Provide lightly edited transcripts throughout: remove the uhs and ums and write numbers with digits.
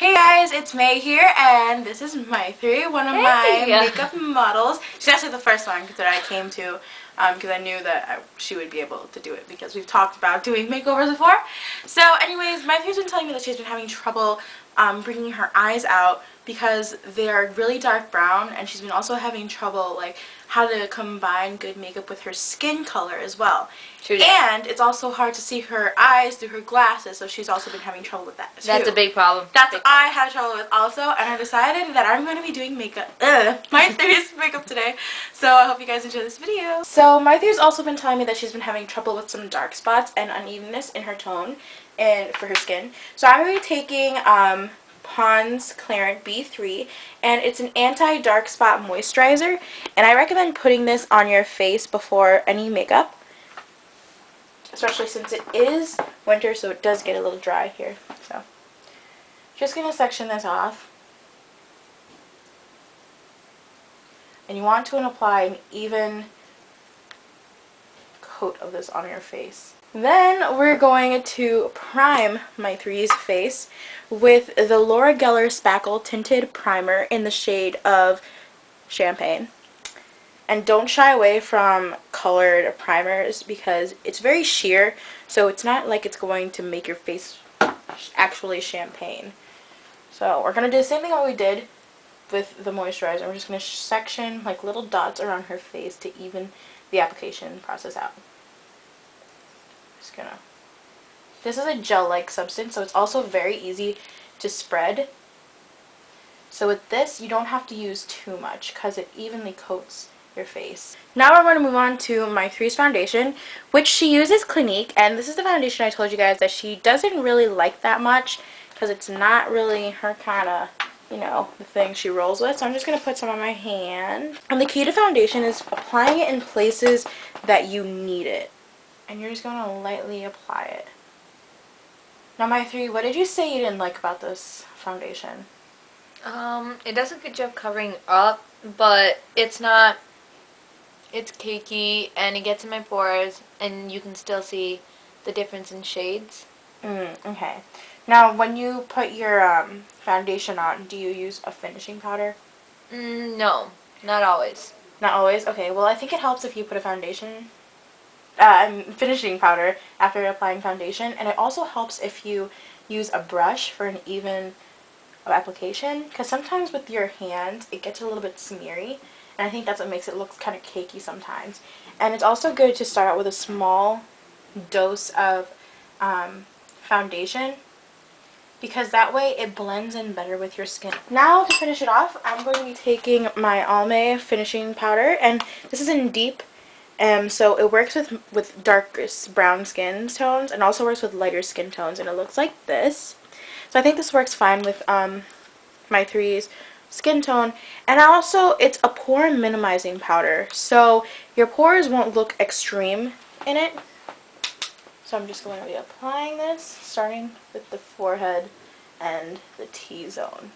Hey guys, it's May here, and this is Maithrii, one of my makeup models. She's actually the first one that I came to because I knew that she would be able to do it because we've talked about doing makeovers before. So anyways, Maithrii's been telling me that she's been having trouble bringing her eyes out because they are really dark brown, and she's been also having trouble like how to combine good makeup with her skin color as well. And it's also hard to see her eyes through her glasses, so she's also been having trouble with that too. That's a big problem. That's what I have trouble with also, and I decided that I'm going to be doing Maithrii's makeup today, so I hope you guys enjoy this video. So Maithrii's also been telling me that she's been having trouble with some dark spots and unevenness in her tone and for her skin. So I'm going to be taking Pond's Clarant B3, and it's an anti-dark spot moisturizer, and I recommend putting this on your face before any makeup, especially since it is winter, so it does get a little dry here. So just going to section this off, and you want to apply an even coat of this on your face. Then we're going to prime Maithrii's face with the Laura Geller Spackle Tinted Primer in the shade of Champagne. And don't shy away from colored primers because it's very sheer, so it's not like it's going to make your face actually champagne. So we're going to do the same thing that we did with the moisturizer. We're just going to section like little dots around her face to even the application process out. Just gonna. This is a gel-like substance, so it's also very easy to spread. So with this, you don't have to use too much because it evenly coats your face. Now we're going to move on to Maithrii's foundation, which she uses Clinique, and this is the foundation I told you guys that she doesn't really like that much because it's not really her kind of, you know, the thing she rolls with. So I'm just going to put some on my hand. And the key to foundation is applying it in places that you need it. And you're just going to lightly apply it. Now Maithrii, what did you say you didn't like about this foundation? It does a good job covering up, but it's cakey and it gets in my pores and you can still see the difference in shades. Okay. Now when you put your foundation on, do you use a finishing powder? No, not always. Not always? Okay, well I think it helps if you put a finishing powder after applying foundation, and it also helps if you use a brush for an even application, because sometimes with your hands it gets a little bit smeary, and I think that's what makes it look kind of cakey sometimes. And it's also good to start out with a small dose of foundation, because that way it blends in better with your skin. Now to finish it off, I'm going to be taking my Eyeliner finishing powder, and this is in deep. So it works with darker brown skin tones and also works with lighter skin tones, and it looks like this. So I think this works fine with Maithrii's skin tone. And also it's a pore minimizing powder, so your pores won't look extreme in it. So I'm just going to be applying this, starting with the forehead and the T-zone.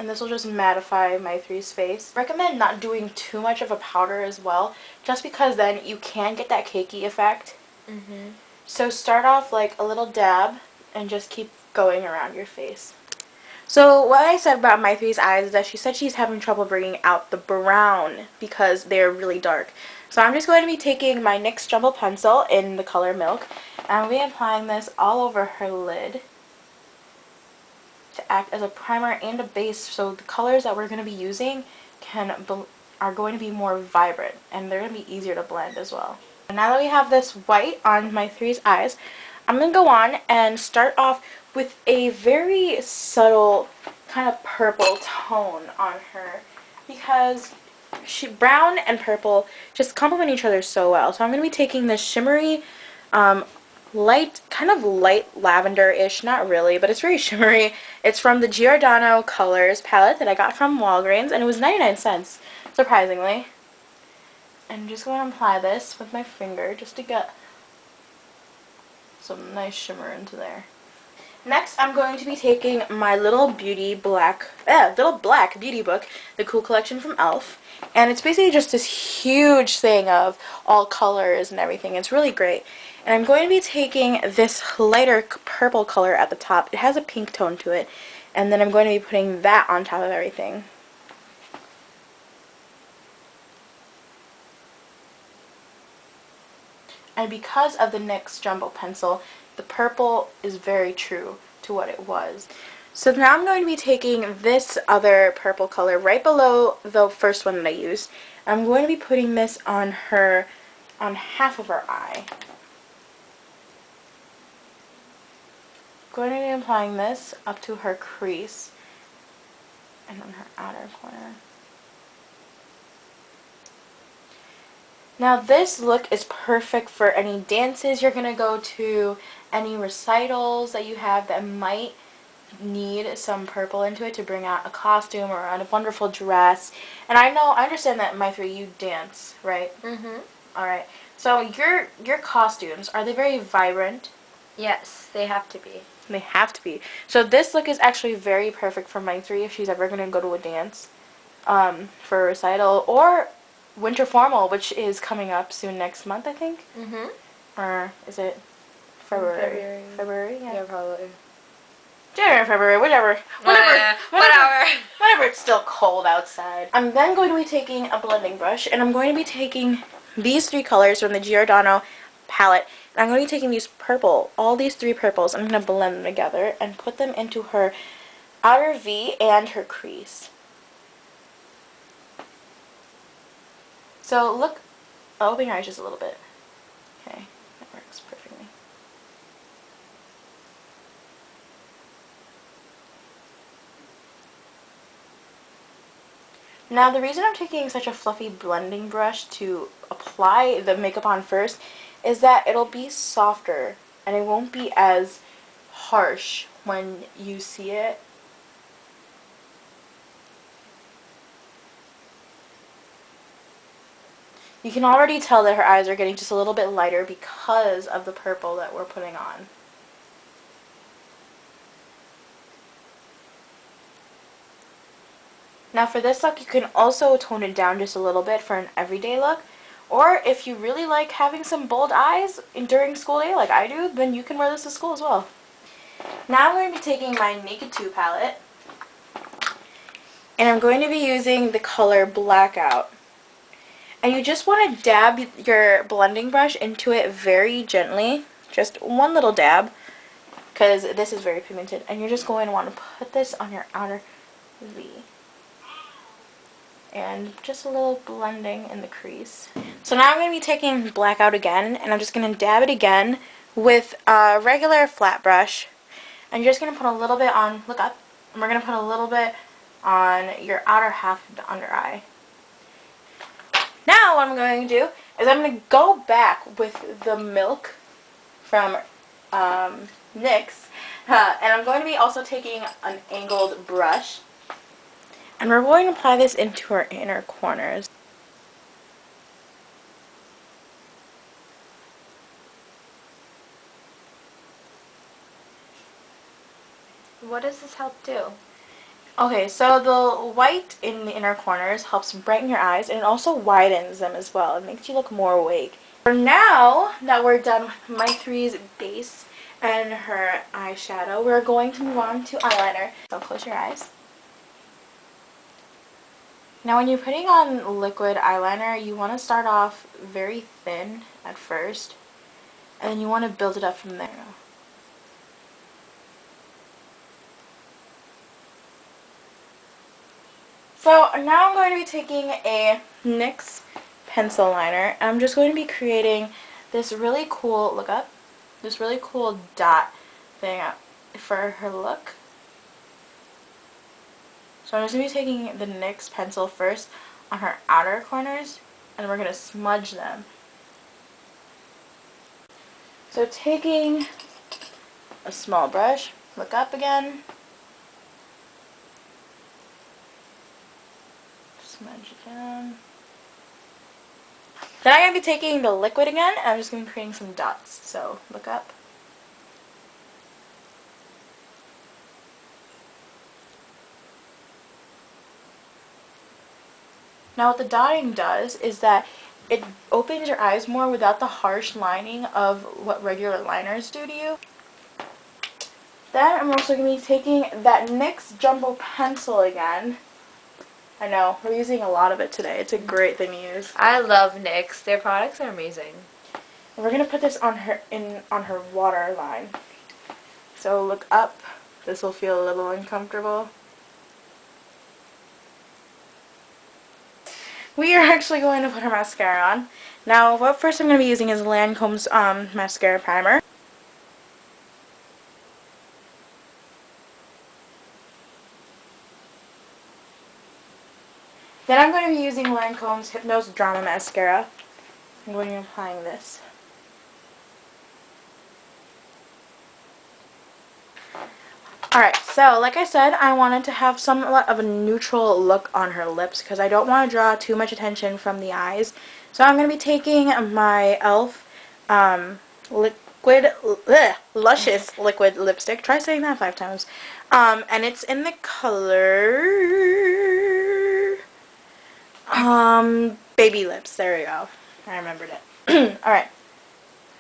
And this will just mattify Maithrii's face. I recommend not doing too much of a powder as well, just because then you can get that cakey effect. So start off like a little dab and just keep going around your face. So what I said about Maithrii's eyes is that she said she's having trouble bringing out the brown because they're really dark. So I'm just going to be taking my NYX Jumbo Pencil in the color Milk, and I'll be applying this all over her lid to act as a primer and a base, so the colors that we're going to be using are going to be more vibrant, and they're going to be easier to blend as well. And now that we have this white on Maithrii's eyes, I'm going to go on and start off with a very subtle kind of purple tone on her, because brown and purple just complement each other so well. So I'm going to be taking this shimmery kind of light lavender-ish, not really, but it's very shimmery. It's from the Giordano Colors palette that I got from Walgreens, and it was 99 cents, surprisingly. And I'm just going to apply this with my finger just to get some nice shimmer into there. Next, I'm going to be taking my little black beauty book, the Cool Collection from e.l.f. And it's basically just this huge thing of all colors and everything. It's really great. And I'm going to be taking this lighter purple color at the top. It has a pink tone to it. And then I'm going to be putting that on top of everything. And because of the NYX Jumbo Pencil, the purple is very true to what it was. So now I'm going to be taking this other purple color right below the first one that I used. I'm going to be putting this on half of her eye. I'm going to be applying this up to her crease and on her outer corner. Now this look is perfect for any dances you're going to go to, any recitals that you have that might need some purple into it to bring out a costume or a wonderful dress. And I understand that, Maithrii, you dance, right? Mm-hmm. Alright. So your costumes, are they very vibrant? Yes, they have to be. They have to be. So this look is actually very perfect for Maithrii if she's ever going to go to a dance for a recital, or winter formal, which is coming up soon next month, I think. Mm-hmm. Or is it February? February. February, yeah. Yeah, probably. January, February, whatever. Whenever it's still cold outside. I'm then going to be taking a blending brush, and I'm going to be taking these three colors from the Giordano palette. And I'm going to be taking these all these three purples, I'm going to blend them together and put them into her outer V and her crease. So look, open your eyes just a little bit. Okay, that works perfectly. Now the reason I'm taking such a fluffy blending brush to apply the makeup on first is that it'll be softer and it won't be as harsh when you see it. You can already tell that her eyes are getting just a little bit lighter because of the purple that we're putting on. Now for this look, you can also tone it down just a little bit for an everyday look. Or if you really like having some bold eyes during school day like I do, then you can wear this to school as well. Now I'm going to be taking my Naked 2 palette, and I'm going to be using the color Blackout. And you just want to dab your blending brush into it very gently, just one little dab, because this is very pigmented. And you're just going to want to put this on your outer V. And just a little blending in the crease. So now I'm going to be taking Blackout again, and I'm just going to dab it again with a regular flat brush. And you're just going to put a little bit on, look up, and we're going to put a little bit on your outer half of the under eye. Now what I'm going to do is I'm going to go back with the Milk from NYX, and I'm going to be also taking an angled brush, and we're going to apply this into our inner corners. What does this help do? Okay, so the white in the inner corners helps brighten your eyes, and it also widens them as well. It makes you look more awake. For now that we're done with Maithree's base and her eyeshadow, we're going to move on to eyeliner. So close your eyes. Now when you're putting on liquid eyeliner, you want to start off very thin at first, and then you want to build it up from there. So now I'm going to be taking a NYX pencil liner, and I'm just going to be creating this really cool, look up, this really cool dot thing for her look. So I'm just going to be taking the NYX pencil first on her outer corners, and we're going to smudge them. So taking a small brush, look up again, smudge it down. Then I'm going to be taking the liquid again, and I'm just going to be creating some dots. So look up. Now what the dotting does is that it opens your eyes more without the harsh lining of what regular liners do to you. Then I'm also going to be taking that NYX Jumbo Pencil again. I know, we're using a lot of it today. It's a great thing to use. I love NYX. Their products are amazing. And we're going to put this on her waterline. So look up. This will feel a little uncomfortable. We are actually going to put her mascara on. Now, what first I'm going to be using is Lancome's mascara primer. Then I'm going to be using Lancome's Hypnose Drama Mascara. I'm going to be applying this. Alright, so like I said, I wanted to have somewhat of a neutral look on her lips because I don't want to draw too much attention from the eyes. So I'm going to be taking my e.l.f. Luscious liquid lipstick. Try saying that 5 times. And it's in the color Baby Lips. There we go. I remembered it. Alright.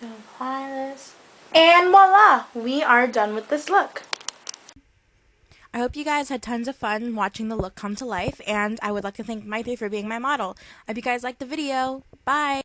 Apply this. And voila! We are done with this look. I hope you guys had tons of fun watching the look come to life, and I would like to thank Maithrii for being my model. I hope you guys liked the video. Bye!